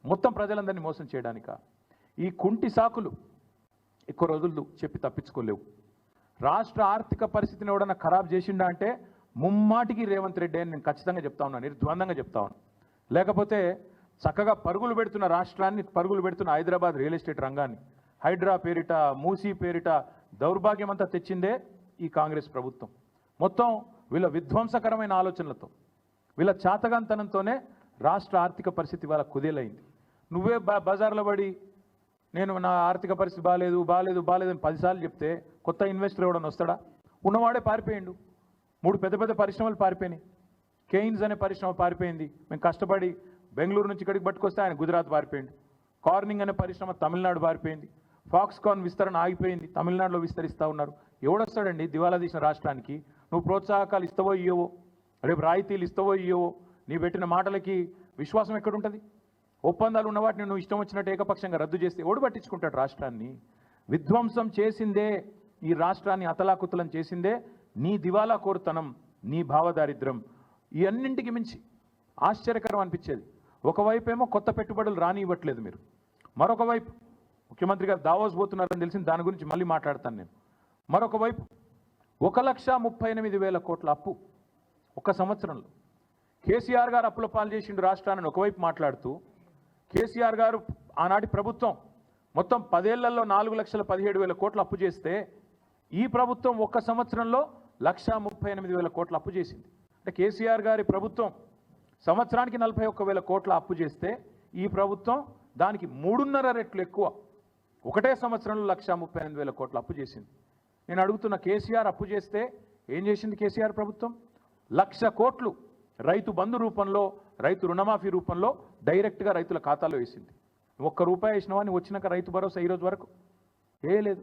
మొత్తం ప్రజలందరినీ మోసం చేయడానికా? ఈ కుంటి సాకులు ఎక్కువ రోజులు చెప్పి తప్పించుకోలేవు. రాష్ట్ర ఆర్థిక పరిస్థితిని ఎవడన్నా ఖరాబ్ చేసిండా అంటే ముమ్మాటికి రేవంత్ రెడ్డి అని నేను ఖచ్చితంగా చెప్తా ఉన్నాను, నిర్ద్వందంగా చెప్తా ఉన్నాను. లేకపోతే చక్కగా పరుగులు పెడుతున్న రాష్ట్రాన్ని, పరుగులు పెడుతున్న హైదరాబాద్ రియల్ ఎస్టేట్ రంగాన్ని, హైడ్రా పేరిట, మూసీ పేరిట దౌర్భాగ్యం అంతా తెచ్చిందే ఈ కాంగ్రెస్ ప్రభుత్వం. మొత్తం వీళ్ళ విధ్వంసకరమైన ఆలోచనలతో, వీళ్ళ చాతగాంతనంతోనే రాష్ట్ర ఆర్థిక పరిస్థితి వాళ్ళ కుదేలైంది. నువ్వే బజార్లో పడి నేను నా ఆర్థిక పరిస్థితి బాగాలేదు బాగాలేదు బాగాలేదు అని 10 సార్లు చెప్తే కొత్త ఇన్వెస్టర్ ఎవడన్నా వస్తాడా? ఉన్నవాడే పారిపోయిండు. 3 పెద్ద పెద్ద పరిశ్రమలు పారిపోయినాయి. కెయిన్స్ అనే పరిశ్రమ పారిపోయింది. మేము కష్టపడి బెంగళూరు నుంచి ఇక్కడికి పట్టుకొస్తే ఆయన గుజరాత్ పారిపోయింది. కార్నింగ్ అనే పరిశ్రమ తమిళనాడు పారిపోయింది. ఫాక్స్కాన్ విస్తరణ ఆగిపోయింది, తమిళనాడులో విస్తరిస్తూ ఉన్నారు. ఎవడొస్తాడండి దివాలా తీసిన రాష్ట్రానికి? నువ్వు ప్రోత్సాహకాలు ఇస్తావో ఇయ్యవో, రేపు రాయితీలు ఇస్తావో ఇయ్యవో, నీ పెట్టిన మాటలకి విశ్వాసం ఎక్కడుంటుంది? ఒప్పందాలు ఉన్న వాటిని నువ్వు ఇష్టం వచ్చినట్టు ఏకపక్షంగా రద్దు చేస్తే ఎవడు పట్టించుకుంటాడు? రాష్ట్రాన్ని విధ్వంసం చేసిందే, ఈ రాష్ట్రాన్ని అతలాకుతలం చేసిందే నీ దివాలా కోరుతనం, నీ భావదారిద్ర్యం. ఈ అన్నింటికి మించి ఆశ్చర్యకరం అనిపించేది, ఒకవైపు ఏమో కొత్త పెట్టుబడులు రానివ్వట్లేదు మీరు, మరొక వైపు ముఖ్యమంత్రి గారు దావోస్ పోతున్నారని తెలిసింది, దాని గురించి మళ్ళీ మాట్లాడతాను నేను. మరొక వైపు 1,38,000 కోట్ల అప్పు ఒక సంవత్సరంలో. కేసీఆర్ గారు అప్పుల పాలు చేసిండు రాష్ట్రాన్ని ఒకవైపు మాట్లాడుతూ, కేసీఆర్ గారు ఆనాటి ప్రభుత్వం మొత్తం 10 ఏళ్లలో 4,17,000 కోట్లు అప్పు చేస్తే ఈ ప్రభుత్వం ఒక్క సంవత్సరంలో 1,38,000 కోట్ల అప్పు చేసింది. అంటే కేసీఆర్ గారి ప్రభుత్వం సంవత్సరానికి 41,000 కోట్ల అప్పు చేస్తే ఈ ప్రభుత్వం దానికి 3.5 రెట్లు ఎక్కువ ఒకటే సంవత్సరంలో 1,38,000 కోట్ల అప్పు చేసింది. నేను అడుగుతున్న, కేసీఆర్ అప్పు చేస్తే ఏం చేసింది కేసీఆర్ ప్రభుత్వం? 1,00,000 కోట్లు రైతు బంధు రూపంలో, రైతు రుణమాఫీ రూపంలో డైరెక్ట్గా రైతుల ఖాతాలో వేసింది. ₹1 వేసినవా నువ్వు వచ్చినాక రైతు భరోసా ఈరోజు వరకు వేయలేదు.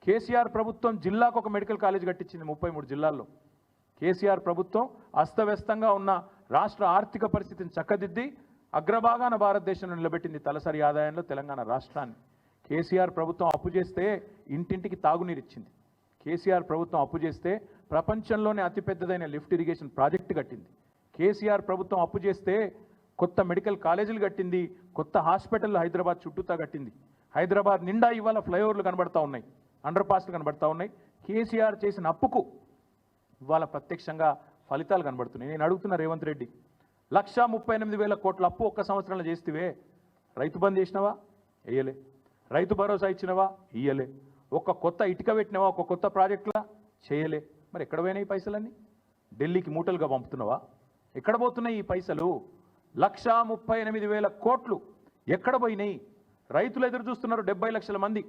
కేసీఆర్ ప్రభుత్వం జిల్లాకు ఒక మెడికల్ కాలేజ్ కట్టించింది 33 జిల్లాల్లో. కేసీఆర్ ప్రభుత్వం అస్తవ్యస్తంగా ఉన్న రాష్ట్ర ఆర్థిక పరిస్థితిని చక్కదిద్ది అగ్రభాగాన భారతదేశంలో నిలబెట్టింది తలసరి ఆదాయంలో తెలంగాణ రాష్ట్రాన్ని. కేసీఆర్ ప్రభుత్వం అప్పు చేస్తే ఇంటింటికి తాగునీరు ఇచ్చింది. కేసీఆర్ ప్రభుత్వం అప్పు చేస్తే ప్రపంచంలోనే అతిపెద్దదైన లిఫ్ట్ ఇరిగేషన్ ప్రాజెక్టు కట్టింది. కేసీఆర్ ప్రభుత్వం అప్పు చేస్తే కొత్త మెడికల్ కాలేజీలు కట్టింది, కొత్త హాస్పిటల్ హైదరాబాద్ చుట్టూతా కట్టింది. హైదరాబాద్ నిండా ఇవాళ ఫ్లైఓవర్లు కనబడతా ఉన్నాయి, అండర్ పాస్లు కనబడతా ఉన్నాయి. కేసీఆర్ చేసిన అప్పుకు ఇవాళ ప్రత్యక్షంగా ఫలితాలు కనబడుతున్నాయి. నేను అడుగుతున్న రేవంత్ రెడ్డి, 1,38,000 కోట్ల అప్పు ఒక్క సంవత్సరంలో చేస్తేవే రైతు బంద్ చేసినవా? వేయలే. రైతు భరోసా ఇచ్చినవా? ఇయ్యలే. ఒక కొత్త ఇటుక పెట్టినవా? ఒక కొత్త ప్రాజెక్టులా? చేయలే. మరి ఎక్కడ పోయినాయి ఈ పైసలన్నీ? ఢిల్లీకి మూటలుగా పంపుతున్నావా? ఎక్కడ పోతున్నాయి ఈ పైసలు? 1,38,000 కోట్లు ఎక్కడ పోయినాయి? రైతులు ఎదురు చూస్తున్నారు 70 లక్షల మంది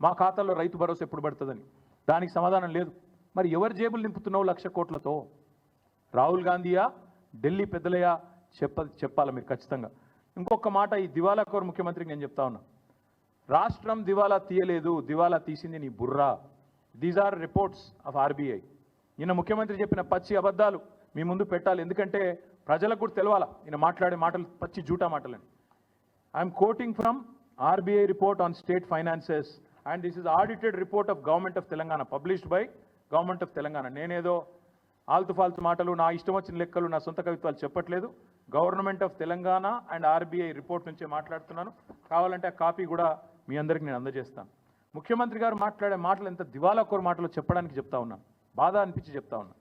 మా ఖాతాల్లో రైతు భరోసా ఎప్పుడు పడుతుందని. దానికి సమాధానం లేదు. మరి ఎవరి జేబులు నింపుతున్నావు 1,00,000 కోట్లతో? రాహుల్ గాంధీయా, ఢిల్లీ పెద్దలయా? చెప్పాలి మీరు ఖచ్చితంగా. ఇంకొక మాట, ఈ దివాలాకోరు ముఖ్యమంత్రికి నేను చెప్తా ఉన్నా, రాష్ట్రం దివాలా తీయలేదు, దివాలా తీసింది నీ బుర్రా. These are reports of RBI. ఈయన ముఖ్యమంత్రి చెప్పిన పచ్చి అబద్ధాలు మీ ముందు పెట్టాలి, ఎందుకంటే ప్రజలకు కూడా తెలవాలా ఈయన మాట్లాడే మాటలు పచ్చి జూటా మాటలని. I'm quoting from RBI report on state finances and this is audited report of government of Telangana, published by government of Telangana. నేనేదో ఆల్తు ఫాల్తు మాటలు, నా ఇష్టం వచ్చిన లెక్కలు, నా సొంత కవిత్వాలు చెప్పట్లేదు. Government of Telangana and RBI report నుంచే మాట్లాడుతున్నాను. కావాలంటే ఆ కాపీ కూడా మీ అందరికీ నేను అందజేస్తాను. ముఖ్యమంత్రి గారు మాట్లాడే మాటలు ఎంత దివాలాకోరు మాటలు చెప్పడానికి చెప్తా ఉన్నాను, బాధ అనిపించి చెప్తా ఉన్నాను.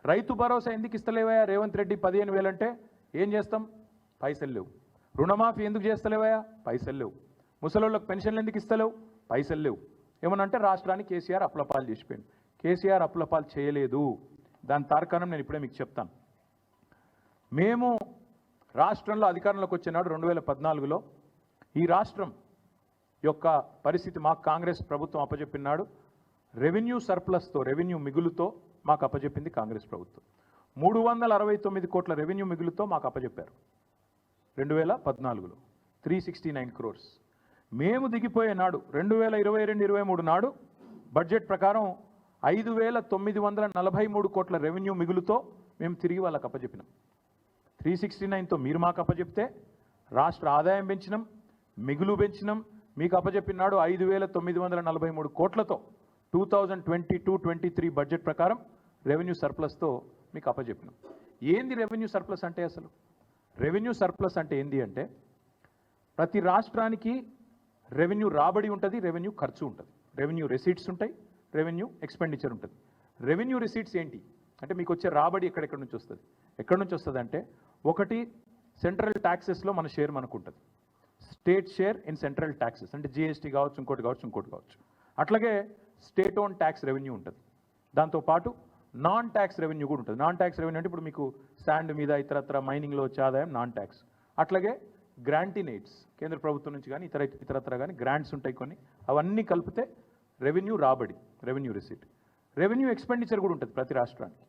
రైతు భరోసా ఎందుకు ఇస్తలేవయా రేవంత్ రెడ్డి? 15,000 అంటే ఏం చేస్తాం? పైసలు లేవు. రుణమాఫీ ఎందుకు చేస్తలేవయా? పైసలు లేవు. ముసలోళ్ళకి పెన్షన్లు ఎందుకు ఇస్తలేవు? పైసలు లేవు. ఏమనంటే రాష్ట్రానికి కేసీఆర్ అప్పులపాలు చేసిపోయింది. కేసీఆర్ అప్పులపాలు చేయలేదు. దాని తార్కాణం నేను ఇప్పుడే మీకు చెప్తాను. మేము రాష్ట్రంలో అధికారంలోకి వచ్చినాడు 2014లో ఈ రాష్ట్రం యొక్క పరిస్థితి మాకు కాంగ్రెస్ ప్రభుత్వం అప్పచెప్పినాడు. రెవెన్యూ సర్ప్లస్తో, రెవెన్యూ మిగులుతో మాకు అప్పచెప్పింది కాంగ్రెస్ ప్రభుత్వం. 369 కోట్ల రెవెన్యూ మిగులుతో మాకు అప్పచెప్పారు 2014లో 369 crores. మేము దిగిపోయే నాడు 2022-23 నాడు బడ్జెట్ ప్రకారం 5,943 కోట్ల రెవెన్యూ మిగులుతో మేము తిరిగి వాళ్ళకి అప్పచెప్పినాం. 369తో మీరు మాకు అప్పచెప్తే రాష్ట్ర ఆదాయం పెంచినాం, మిగులు పెంచినాం. మీకు అప్పచెప్పినాడు 5,943 కోట్లతో 2022-23 బడ్జెట్ ప్రకారం రెవెన్యూ సర్ప్లస్తో మీకు అప్పచెప్పినాం. ఏంది రెవెన్యూ సర్ప్లస్ అంటే? అసలు రెవెన్యూ సర్ప్లస్ అంటే ఏంది అంటే, ప్రతి రాష్ట్రానికి రెవెన్యూ రాబడి ఉంటుంది, రెవెన్యూ ఖర్చు ఉంటుంది. రెవెన్యూ రెసీట్స్ ఉంటాయి, రెవెన్యూ ఎక్స్పెండిచర్ ఉంటుంది. రెవెన్యూ రెసీట్స్ ఏంటి అంటే, మీకు వచ్చే రాబడి ఎక్కడెక్కడి నుంచి వస్తుంది? ఎక్కడి నుంచి వస్తుంది అంటే, ఒకటి సెంట్రల్ ట్యాక్సెస్లో మన షేర్ మనకు ఉంటుంది, state share in central taxes అంటే జిఎస్టీ కావచ్చు, ఇంకోటి కావచ్చు. అట్లాగే స్టేట్ ఓన్ ట్యాక్స్ రెవెన్యూ ఉంటుంది. దాంతోపాటు నాన్ ట్యాక్స్ రెవెన్యూ కూడా ఉంటుంది. నాన్ ట్యాక్స్ రెవెన్యూ అంటే ఇప్పుడు మీకు శాండ్ మీద ఇతరత్ర మైనింగ్లో వచ్చే ఆదాయం నాన్ ట్యాక్స్. అట్లాగే గ్రాంటినేట్స్ కేంద్ర ప్రభుత్వం నుంచి కానీ ఇతరత్ర కానీ గ్రాంట్స్ ఉంటాయి కొన్ని, అవన్నీ కలిపితే రెవెన్యూ రాబడి, రెవెన్యూ రిసీట్. రెవెన్యూ ఎక్స్పెండిచర్ కూడా ఉంటుంది ప్రతి రాష్ట్రానికి.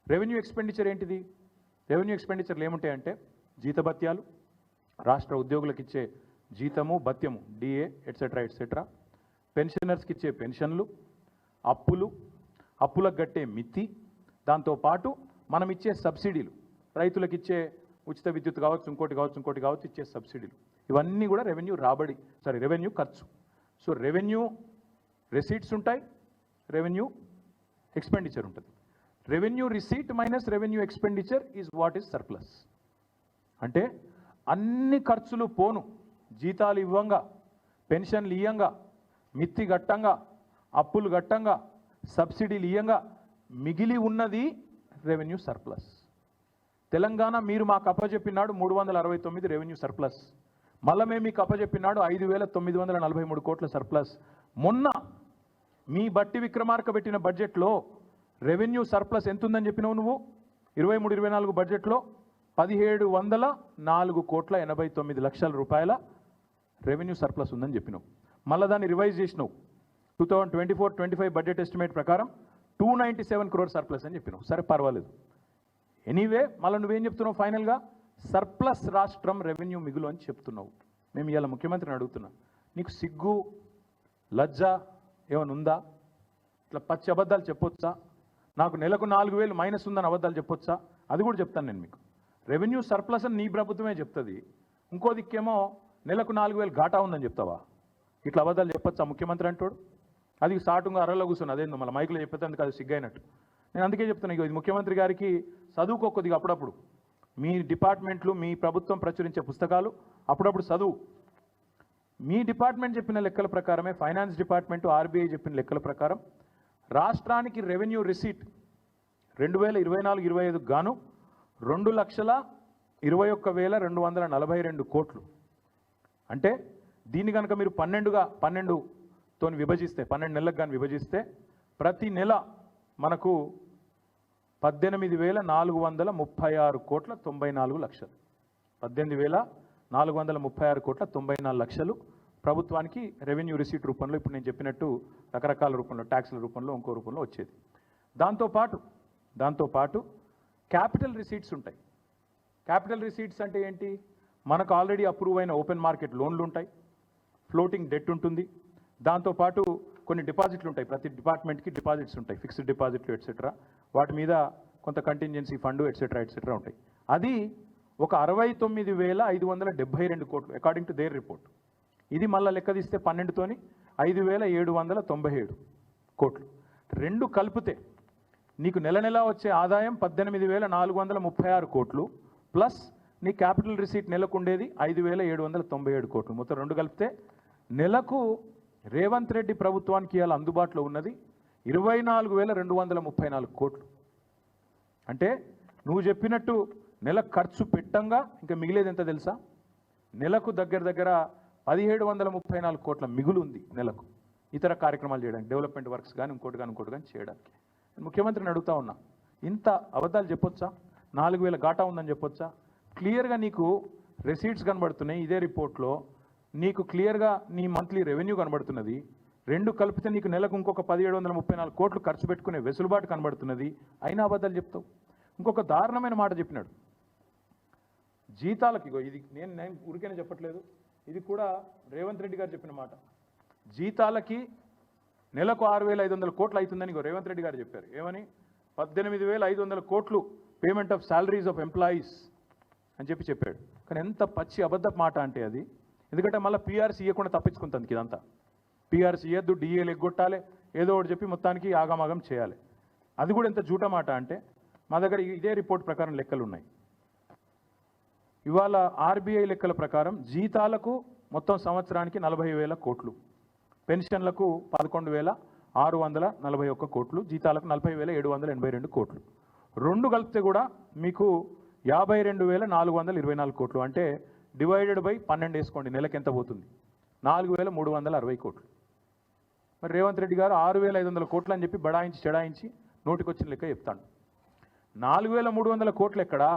రెవెన్యూ ఎక్స్పెండిచర్ ఏంటిది? రెవెన్యూ ఎక్స్పెండిచర్లు ఏముంటాయంటే, జీతభత్యాలు, రాష్ట్ర ఉద్యోగులకు ఇచ్చే జీతము భత్యము డిఏ ఎట్సెట్రా, పెన్షనర్స్కి ఇచ్చే పెన్షన్లు, అప్పులకు కట్టే మిత్తి, దాంతోపాటు మనం ఇచ్చే సబ్సిడీలు, రైతులకు ఇచ్చే ఉచిత విద్యుత్ కావచ్చు, ఇంకోటి కావచ్చు ఇచ్చే సబ్సిడీలు, ఇవన్నీ కూడా రెవెన్యూ ఖర్చు. సో రెవెన్యూ రెసీట్స్ ఉంటాయి, రెవెన్యూ ఎక్స్పెండిచర్ ఉంటుంది. Revenue receipt minus revenue expenditure is what is surplus. అంటే అన్ని ఖర్చులు పోను, జీతాలు ఇవ్వంగా, పెన్షన్లు ఇయ్యంగా, మిత్తి గట్టంగా, అప్పులు గట్టంగా, సబ్సిడీలు ఇయ్యంగా మిగిలి ఉన్నది రెవెన్యూ సర్ప్లస్. తెలంగాణ మీరు మాకు అప్పచెప్పినాడు 369 రెవెన్యూ సర్ప్లస్. మళ్ళీ మేము మీకు అప్పచెప్పినాడు 5,943 కోట్ల సర్ప్లస్. మొన్న మీ బట్టి విక్రమార్క పెట్టిన బడ్జెట్లో రెవెన్యూ సర్ప్లస్ ఎంత ఉందని చెప్పినావు నువ్వు? 23-24 బడ్జెట్లో 1,704 కోట్ల 89 లక్షల రూపాయల రెవెన్యూ సర్ప్లస్ ఉందని చెప్పినావు. మళ్ళీ దాన్ని రివైజ్ చేసినావు. 2024-25 బడ్జెట్ ఎస్టిమేట్ ప్రకారం 297 crore సర్ప్లస్ అని చెప్పినావు. సరే పర్వాలేదు. ఎనీవే మళ్ళీ నువ్వేం చెప్తున్నావు? ఫైనల్గా సర్ప్లస్ రాష్ట్రం రెవెన్యూ మిగులు అని చెప్తున్నావు. మేము ఇవాళ ముఖ్యమంత్రిని అడుగుతున్నాం, నీకు సిగ్గు లజ్జ ఏమైనా ఉందా? ఇట్లా పచ్చి అబద్ధాలు చెప్పొచ్చా? నాకు నెలకు 4,000 మైనస్ ఉందని అబద్ధాలు చెప్పొచ్చా? అది కూడా చెప్తాను నేను మీకు. రెవెన్యూ సర్ప్లస్ అని నీ ప్రభుత్వమే చెప్తుంది, ఇంకో దిక్కేమో నెలకు 4,000 ఘాటా ఉందని చెప్తావా? ఇట్లా అబద్ధాలు చెప్పొచ్చా ముఖ్యమంత్రి అంటాడు? అది సాటుగా అరలో కూర్చుని అదేందో మళ్ళీ మైకులో చెప్పేందుకు అది సిగ్గైనట్టు. నేను అందుకే చెప్తున్నాను, ఇది ముఖ్యమంత్రి గారికి చదువుకో కొద్దిగా. అప్పుడప్పుడు మీ డిపార్ట్మెంట్లు మీ ప్రభుత్వం ప్రచురించే పుస్తకాలు అప్పుడప్పుడు చదువు. మీ డిపార్ట్మెంట్ చెప్పిన లెక్కల ప్రకారమే, ఫైనాన్స్ డిపార్ట్మెంట్ ఆర్బీఐ చెప్పిన లెక్కల ప్రకారం రాష్ట్రానికి రెవెన్యూ రిసీట్ 2024-25 గాను 2,21,242 కోట్లు. అంటే దీన్ని కనుక మీరు 12తో విభజిస్తే, 12 నెలలకు కానీ విభజిస్తే ప్రతి నెల మనకు 18,436 కోట్ల 94 లక్షలు. 18,436 కోట్ల 94 లక్షలు ప్రభుత్వానికి రెవెన్యూ రిసీట్ రూపంలో, ఇప్పుడు నేను చెప్పినట్టు రకరకాల రూపంలో, ట్యాక్స్ల రూపంలో, ఇంకో రూపంలో వచ్చేది. దాంతోపాటు క్యాపిటల్ రిసీట్స్ ఉంటాయి. క్యాపిటల్ రిసీట్స్ అంటే ఏంటి? మనకు ఆల్రెడీ అప్రూవ్ అయిన ఓపెన్ మార్కెట్ లోన్లు ఉంటాయి, ఫ్లోటింగ్ డెట్ ఉంటుంది, దాంతోపాటు కొన్ని డిపాజిట్లు ఉంటాయి. ప్రతి డిపార్ట్మెంట్కి డిపాజిట్స్ ఉంటాయి, ఫిక్స్డ్ డిపాజిట్లు ఎట్సెట్రా. వాటి మీద కొంత కంటింజెన్సీ ఫండ్ ఎట్సెట్రా ఉంటాయి. అది ఒక 69,572 కోట్లు అకార్డింగ్ టు దేర్ రిపోర్ట్. ఇది మళ్ళీ లెక్క తీస్తే 12తోని 5,797 కోట్లు. రెండు కలిపితే నీకు నెల నెల వచ్చే ఆదాయం 18,436 కోట్లు ప్లస్ నీ క్యాపిటల్ రిసీట్ నెలకు ఉండేది 5,797 కోట్లు. మొత్తం రెండు కలిపితే నెలకు రేవంత్ రెడ్డి ప్రభుత్వానికి ఇవాళ అందుబాటులో ఉన్నది 24,234 కోట్లు. అంటే నువ్వు చెప్పినట్టు నెల ఖర్చు పెట్టంగా ఇంకా మిగిలేది ఎంత తెలుసా? నెలకు దగ్గర 1,734 కోట్ల మిగులు ఉంది నెలకు, ఇతర కార్యక్రమాలు చేయడానికి, డెవలప్మెంట్ వర్క్స్ కానీ ఇంకోటి కానీ చేయడానికి. ముఖ్యమంత్రిని అడుగుతా ఉన్నా, ఇంత అబద్ధాలు చెప్పొచ్చా? 4,000 ఘాటా ఉందని చెప్పొచ్చా? క్లియర్గా నీకు రెసీట్స్ కనబడుతున్నాయి ఇదే రిపోర్ట్లో, నీకు క్లియర్గా నీ మంత్లీ రెవెన్యూ కనబడుతున్నది. రెండు కలిపితే నీకు నెలకు ఇంకొక 1,734 కోట్లు ఖర్చు పెట్టుకునే వెసులుబాటు కనబడుతున్నది. అయినా అబద్ధాలు చెప్తావు. ఇంకొక దారుణమైన మాట చెప్పినాడు, జీతాలకి. ఇది నేను ఊరికైనా చెప్పట్లేదు, ఇది కూడా రేవంత్ రెడ్డి గారు చెప్పిన మాట. జీతాలకి నెలకు 6,500 కోట్లు అవుతుందని రేవంత్ రెడ్డి గారు చెప్పారు. ఏమని? 18,500 కోట్లు payment of salaries of employees అని చెప్పాడు. కానీ ఎంత పచ్చి అబద్ధపు మాట అంటే అది. ఎందుకంటే మళ్ళీ పీఆర్సీ ఇవ్వకుండా తప్పించుకుంటుంది ఇదంతా. పీఆర్సీ ఇవ్వద్దు, డిఏలు ఎగ్గొట్టాలి, ఏదో ఒకటి చెప్పి మొత్తానికి ఆగమాగం చేయాలి. అది కూడా ఎంత జూట మాట అంటే, మా దగ్గర ఇదే రిపోర్ట్ ప్రకారం లెక్కలు ఉన్నాయి. ఇవాళ ఆర్బీఐ లెక్కల ప్రకారం జీతాలకు మొత్తం సంవత్సరానికి 40,000 కోట్లు, పెన్షన్లకు 11,641 కోట్లు, జీతాలకు 40,782 కోట్లు. రెండు కలిపితే కూడా మీకు 52,424 కోట్లు. అంటే డివైడెడ్ బై 12 వేసుకోండి, నెలకి ఎంత పోతుంది? 4,360 కోట్లు. మరి రేవంత్ రెడ్డి గారు 6,500 కోట్లు అని చెప్పి బడాయించి చెడాయించి నోటికొచ్చిన లెక్క చెప్తాడు. 4,300 కోట్లు ఎక్కడా?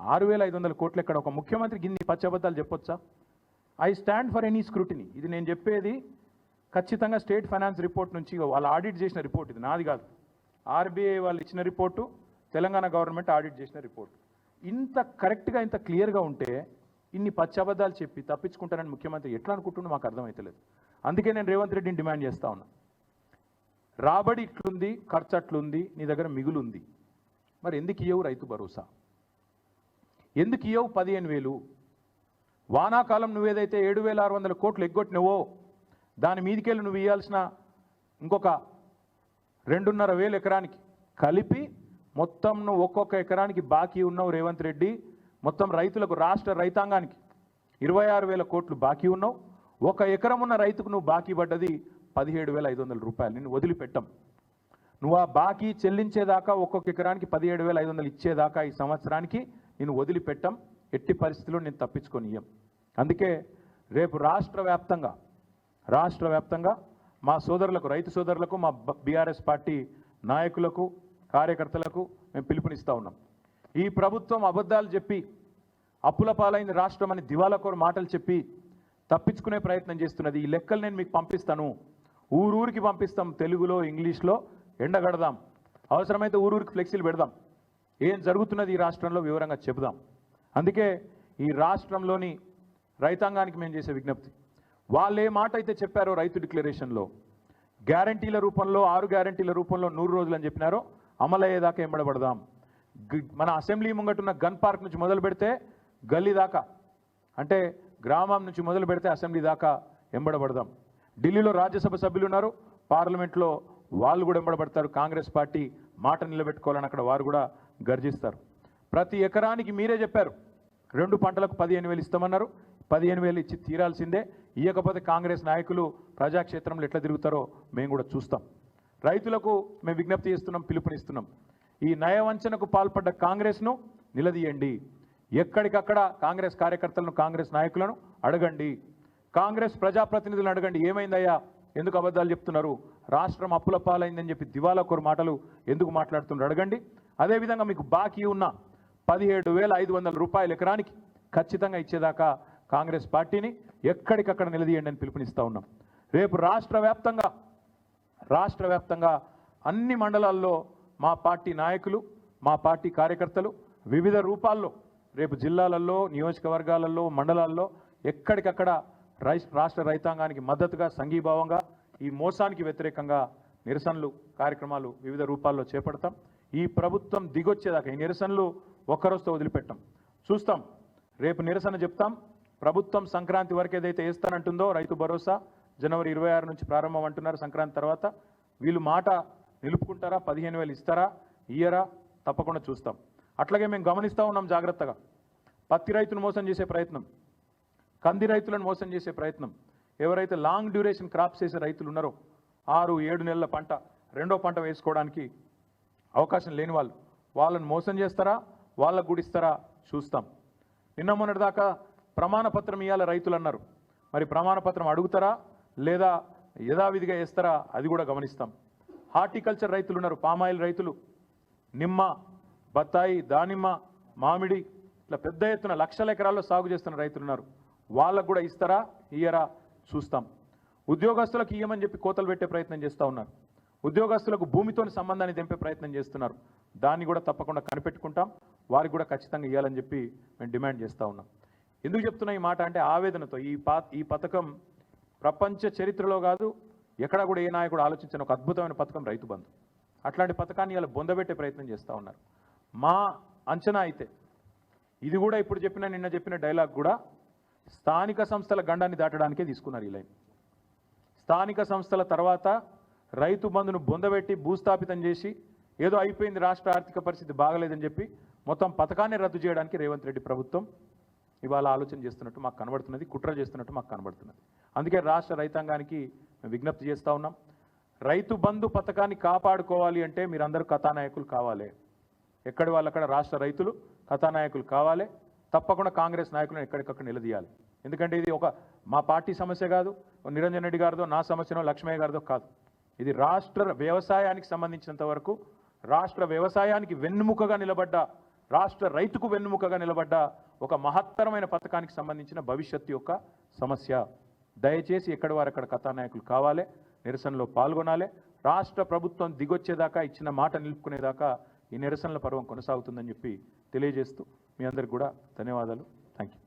6,500 కోట్లు ఎక్కడ? ఒక ముఖ్యమంత్రికి ఇన్ని పచ్చబద్దాలు చెప్పొచ్చా? I stand for any scrutiny. ఇది నేను చెప్పేది ఖచ్చితంగా స్టేట్ ఫైనాన్స్ రిపోర్ట్ నుంచి, వాళ్ళు ఆడిట్ చేసిన రిపోర్ట్, ఇది నాది కాదు. ఆర్బీఐ వాళ్ళు ఇచ్చిన రిపోర్టు, తెలంగాణ గవర్నమెంట్ ఆడిట్ చేసిన రిపోర్ట్. ఇంత కరెక్ట్గా ఇంత క్లియర్గా ఉంటే ఇన్ని పచ్చబద్దాలు చెప్పి తప్పించుకుంటారని ముఖ్యమంత్రి ఎట్లా అనుకుంటుండో మాకు అర్థమవుతలేదు. అందుకే నేను రేవంత్ రెడ్డిని డిమాండ్ చేస్తా ఉన్నా, రాబడి ఇట్లుంది, ఖర్చు అట్లుంది, నీ దగ్గర మిగులు ఉంది, మరి ఎందుకు ఇవ్వవు రైతు భరోసా? ఎందుకు ఇవ్వవు 15,000? వానాకాలం నువ్వేదైతే 7,600 కోట్లు ఎగ్గొట్టినవో దాని మీదికెళ్ళి నువ్వు ఇవ్వాల్సిన ఇంకొక 2,500 ఎకరానికి కలిపి మొత్తం నువ్వు ఒక్కొక్క ఎకరానికి బాకీ ఉన్నావు రేవంత్ రెడ్డి. మొత్తం రైతులకు, రాష్ట్ర రైతాంగానికి 26,000 కోట్లు బాకీ ఉన్నావు. ఒక ఎకరం ఉన్న రైతుకు నువ్వు బాకీ పడ్డది 17,500 రూపాయలు. నిన్ను వదిలిపెట్టం. నువ్వు ఆ బాకీ చెల్లించేదాకా, ఒక్కొక్క ఎకరానికి 17,500 ఇచ్చేదాకా ఈ సంవత్సరానికి నేను వదిలిపెట్టం. ఎట్టి పరిస్థితుల్లో నేను తప్పించుకొని ఇయ్యం. అందుకే రేపు రాష్ట్ర వ్యాప్తంగా మా సోదరులకు, రైతు సోదరులకు, మా బీఆర్ఎస్ పార్టీ నాయకులకు, కార్యకర్తలకు మేము పిలుపునిస్తూ ఉన్నాం. ఈ ప్రభుత్వం అబద్ధాలు చెప్పి అప్పుల పాలైన రాష్ట్రం అని దివాలాకోరు మాటలు చెప్పి తప్పించుకునే ప్రయత్నం చేస్తున్నది. ఈ లెక్కలు నేను మీకు పంపిస్తాను, ఊరూరికి పంపిస్తాం, తెలుగులో ఇంగ్లీష్లో ఎండగడదాం, అవసరమైతే ఊరూరికి ఫ్లెక్సీలు పెడదాం, ఏం జరుగుతున్నది ఈ రాష్ట్రంలో వివరంగా చెబుదాం. అందుకే ఈ రాష్ట్రంలోని రైతాంగానికి మేము చేసే విజ్ఞప్తి, వాళ్ళు ఏ మాట అయితే చెప్పారో రైతు డిక్లరేషన్లో గ్యారంటీల రూపంలో 6 గ్యారంటీల రూపంలో 100 రోజులు అని చెప్పినారో అమలయ్యేదాకా ఎంబడబడదాం. మన అసెంబ్లీ ముంగటున్న గన్ పార్క్ నుంచి మొదలు పెడితే గల్లీ దాకా, అంటే గ్రామం నుంచి మొదలు పెడితే అసెంబ్లీ దాకా ఎంబడబడదాం. ఢిల్లీలో రాజ్యసభ సభ్యులు ఉన్నారు, పార్లమెంట్లో వాళ్ళు కూడా ఎంబడబడతారు. కాంగ్రెస్ పార్టీ మాట నిలబెట్టుకోవాలని అక్కడ వారు కూడా గర్జిస్తారు. ప్రతి ఎకరానికి మీరే చెప్పారు 2 పంటలకు 15,000 ఇస్తామన్నారు. 15,000 ఇచ్చి తీరాల్సిందే. ఇవ్వకపోతే కాంగ్రెస్ నాయకులు ప్రజాక్షేత్రంలో ఎట్లా తిరుగుతారో మేము కూడా చూస్తాం. రైతులకు మేము విజ్ఞప్తి చేస్తున్నాం, పిలుపునిస్తున్నాం. ఈ నయవంచనకు పాల్పడ్డ కాంగ్రెస్ను నిలదీయండి. ఎక్కడికక్కడ కాంగ్రెస్ కార్యకర్తలను, కాంగ్రెస్ నాయకులను అడగండి, కాంగ్రెస్ ప్రజాప్రతినిధులను అడగండి, ఏమైందయ్యా, ఎందుకు అబద్ధాలు చెప్తున్నారు, రాష్ట్రం అప్పుల పాలైందని చెప్పి దివాలాకోరు మాటలు ఎందుకు మాట్లాడుతున్నారు అడగండి. అదేవిధంగా మీకు బాకీ ఉన్న 17,500 రూపాయలు ఎకరానికి ఖచ్చితంగా ఇచ్చేదాకా కాంగ్రెస్ పార్టీని ఎక్కడికక్కడ నిలదీయండి అని పిలుపునిస్తూ ఉన్నాం. రేపు రాష్ట్ర వ్యాప్తంగా అన్ని మండలాల్లో మా పార్టీ నాయకులు, మా పార్టీ కార్యకర్తలు వివిధ రూపాల్లో రేపు జిల్లాలలో, నియోజకవర్గాలలో, మండలాల్లో ఎక్కడికక్కడ రాష్ట్ర రైతాంగానికి మద్దతుగా, సంఘీభావంగా, ఈ మోసానికి వ్యతిరేకంగా నిరసనలు కార్యక్రమాలు వివిధ రూపాల్లో చేపడతాం. ఈ ప్రభుత్వం దిగొచ్చేదాకా ఈ నిరసనలు ఒక్కరోజుతో వదిలిపెట్టాం, చూస్తాం. రేపు నిరసన చెప్తాం. ప్రభుత్వం సంక్రాంతి వరకు ఏదైతే వేస్తానంటుందో రైతు భరోసా జనవరి 26 నుంచి ప్రారంభం అంటున్నారు. సంక్రాంతి తర్వాత వీళ్ళు మాట నిలుపుకుంటారా, 15,000 ఇస్తారా, ఇయ్యరా, తప్పకుండా చూస్తాం. అట్లాగే మేము గమనిస్తూ ఉన్నాం జాగ్రత్తగా. పత్తి రైతును మోసం చేసే ప్రయత్నం, కంది రైతులను మోసం చేసే ప్రయత్నం, ఎవరైతే లాంగ్ డ్యూరేషన్ క్రాప్స్ చేసే రైతులు ఉన్నారో 6-7 నెలల పంట, 2వ పంట వేసుకోవడానికి అవకాశం లేని వాళ్ళను మోసం చేస్తారా, వాళ్ళకు కూడా ఇస్తారా చూస్తాం. నిన్న మొన్నటిదాకా ప్రమాణపత్రం ఇవ్వాలి రైతులు అన్నారు. మరి ప్రమాణపత్రం అడుగుతారా లేదా యథావిధిగా వేస్తారా అది కూడా గమనిస్తాం. హార్టికల్చర్ రైతులు ఉన్నారు, పామాయిల్ రైతులు, నిమ్మ, బత్తాయి, దానిమ్మ, మామిడి, ఇట్లా పెద్ద ఎత్తున లక్షల ఎకరాల్లో సాగు చేస్తున్న రైతులు ఉన్నారు. వాళ్ళకు కూడా ఇస్తారా, ఇయ్యరా చూస్తాం. ఉద్యోగస్తులకు ఇయ్యమని చెప్పి కోతలు పెట్టే ప్రయత్నం చేస్తూ ఉన్నారు. ఉద్యోగస్తులకు భూమితోని సంబంధాన్ని తెంపే ప్రయత్నం చేస్తున్నారు. దాన్ని కూడా తప్పకుండా కనిపెట్టుకుంటాం. వారికి కూడా ఖచ్చితంగా ఇవ్వాలని చెప్పి మేము డిమాండ్ చేస్తూ ఉన్నాం. ఎందుకు చెప్తున్నా ఈ మాట అంటే ఆవేదనతో. ఈ పథకం ప్రపంచ చరిత్రలో కాదు, ఎక్కడా కూడా ఏ నాయకుడు ఆలోచించిన ఒక అద్భుతమైన పథకం రైతు బంధు. అట్లాంటి పథకాన్ని ఇలా బొందబెట్టే ప్రయత్నం చేస్తూ ఉన్నారు. మా అంచనా అయితే ఇది కూడా ఇప్పుడు నిన్న చెప్పిన డైలాగ్ కూడా స్థానిక సంస్థల గండాన్ని దాటడానికే తీసుకున్నారు ఈ లైన్. స్థానిక సంస్థల తర్వాత రైతు బంధును బొందబెట్టి భూస్థాపితం చేసి ఏదో అయిపోయింది, రాష్ట్ర ఆర్థిక పరిస్థితి బాగలేదని చెప్పి మొత్తం పథకాన్ని రద్దు చేయడానికి రేవంత్ రెడ్డి ప్రభుత్వం ఇవాళ ఆలోచన చేస్తున్నట్టు మాకు కనబడుతున్నది, కుట్ర చేస్తున్నట్టు మాకు కనబడుతున్నది. అందుకే రాష్ట్ర రైతాంగానికి మేము విజ్ఞప్తి చేస్తూ ఉన్నాం, రైతు బంధు పథకాన్ని కాపాడుకోవాలి అంటే మీరందరూ కథానాయకులు కావాలి. ఎక్కడి వాళ్ళక్కడ రాష్ట్ర రైతులు కథానాయకులు కావాలి. తప్పకుండా కాంగ్రెస్ నాయకులను ఎక్కడికక్కడ నిలదీయాలి. ఎందుకంటే ఇది మా పార్టీ సమస్య కాదు, నిరంజన్ రెడ్డి గారిదో, నా సమస్యనో, లక్ష్మయ్య గారిదో కాదు. ఇది రాష్ట్ర వ్యవసాయానికి సంబంధించినంత వరకు రాష్ట్ర వ్యవసాయానికి వెన్నుముకగా నిలబడ్డ, రాష్ట్ర రైతుకు వెన్నుముకగా నిలబడ్డ ఒక మహత్తరమైన పథకానికి సంబంధించిన భవిష్యత్తు యొక్క సమస్య. దయచేసి ఎక్కడి వారు అక్కడ కథానాయకులు కావాలి, నిరసనలో పాల్గొనాలి. రాష్ట్ర ప్రభుత్వం దిగొచ్చేదాకా, ఇచ్చిన మాట నిలుపుకునేదాకా ఈ నిరసనల పర్వం కొనసాగుతుందని చెప్పి తెలియజేస్తూ మీ అందరికి కూడా ధన్యవాదాలు. Thank you.